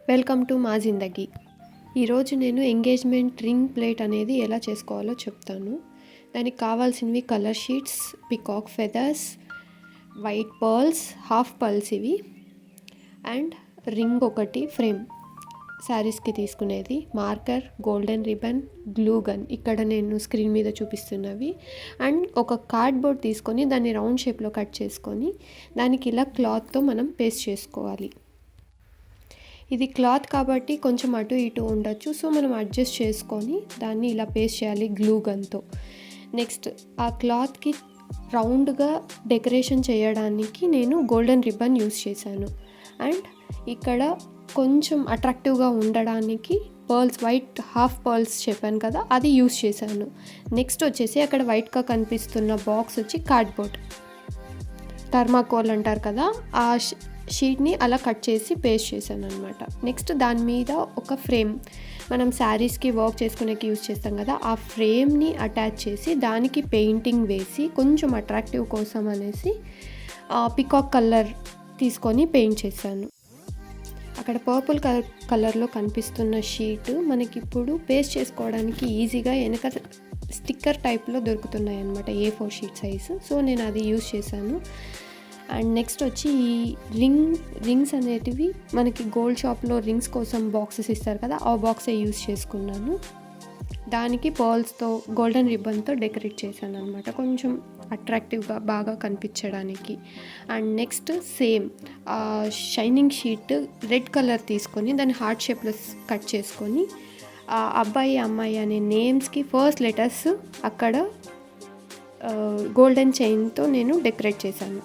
Welcome to మా జిందగీ. ఈరోజు నేను ఎంగేజ్మెంట్ రింగ్ ప్లేట్ అనేది ఎలా చేసుకోవాలో చెప్తాను. దానికి కావాల్సినవి colour sheets, peacock feathers, white pearls, half pearls ఇవి, అండ్ రింగ్ ఒకటి, ఫ్రేమ్ శారీస్కి తీసుకునేది, marker, golden ribbon, glue gun ఇక్కడ నేను స్క్రీన్ మీద చూపిస్తున్నవి, అండ్ ఒక కార్డ్బోర్డ్ తీసుకొని దాన్ని రౌండ్ షేప్లో కట్ చేసుకొని దానికి ఇలా క్లాత్తో మనం పేస్ట్ చేసుకోవాలి. ఇది క్లాత్ కాబట్టి కొంచెం అటు ఇటు ఉండొచ్చు, సో మనం అడ్జస్ట్ చేసుకొని దాన్ని ఇలా పేస్ట్ చేయాలి గ్లూ గన్తో. నెక్స్ట్ ఆ క్లాత్కి రౌండ్గా డెకరేషన్ చేయడానికి నేను గోల్డెన్ రిబ్బన్ యూస్ చేశాను. అండ్ ఇక్కడ కొంచెం అట్రాక్టివ్గా ఉండడానికి పర్ల్స్, వైట్ హాఫ్ పర్ల్స్ చెప్పాను కదా, అది యూస్ చేశాను. నెక్స్ట్ వచ్చేసి అక్కడ వైట్గా కనిపిస్తున్న బాక్స్ వచ్చి కార్డ్బోర్డ్, థర్మాకోల్ అంటారు కదా, ఆ షీట్ని అలా కట్ చేసి పేస్ట్ చేశాను అనమాట. నెక్స్ట్ దాని మీద ఒక ఫ్రేమ్, మనం శారీస్కి వర్క్ చేసుకునేకి యూజ్ చేస్తాం కదా, ఆ ఫ్రేమ్ని అటాచ్ చేసి దానికి పెయింటింగ్ వేసి కొంచెం అట్రాక్టివ్ కోసం అనేసి పికాక్ కలర్ తీసుకొని పెయింట్ చేశాను. అక్కడ పర్పుల్ కలర్లో కనిపిస్తున్న షీట్ మనకి ఇప్పుడు పేస్ట్ చేసుకోవడానికి ఈజీగా వెనక స్టిక్కర్ టైప్లో దొరుకుతున్నాయి అన్నమాట, A4 షీట్ సైజు. సో నేను అది యూజ్ చేశాను. అండ్ నెక్స్ట్ వచ్చి ఈ రింగ్స్ అనేటివి మనకి గోల్డ్ షాప్లో రింగ్స్ కోసం బాక్సెస్ ఇస్తారు కదా, ఆ బాక్సే యూజ్ చేసుకున్నాను. దానికి పర్ల్స్తో గోల్డెన్ రిబ్బన్తో డెకరేట్ చేశాను అనమాట, కొంచెం అట్రాక్టివ్గా బాగా కనిపించడానికి. And next same shining sheet red colour తీసుకొని దాన్ని హార్ట్ షేప్లో కట్ చేసుకొని అబ్బాయి అమ్మాయి అనే నేమ్స్కి ఫస్ట్ లెటర్స్ అక్కడ గోల్డెన్ చైన్తో నేను డెకరేట్ చేశాను.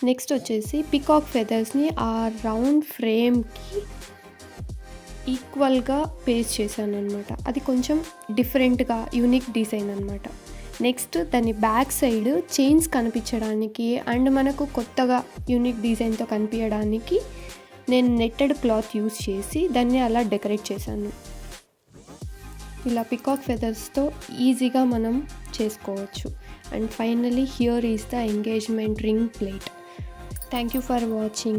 నెక్స్ట్ వచ్చేసి పికాక్ ఫెదర్స్ని ఆ రౌండ్ ఫ్రేమ్కి ఈక్వల్గా పేస్ట్ చేశాను అనమాట. అది కొంచెం డిఫరెంట్గా యూనిక్ డిజైన్ అనమాట. నెక్స్ట్ దాని బ్యాక్ సైడ్ చైన్స్ కనిపించడానికి అండ్ మనకు కొత్తగా యూనిక్ డిజైన్తో కనిపించడానికి నేను నెట్టెడ్ క్లాత్ యూస్ చేసి దాన్ని అలా డెకరేట్ చేశాను. ఇలా పికాక్ ఫెదర్స్తో ఈజీగా మనం చేసుకోవచ్చు. And finally here is the engagement ring plate. Thank you for watching.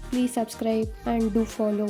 Please subscribe and do follow.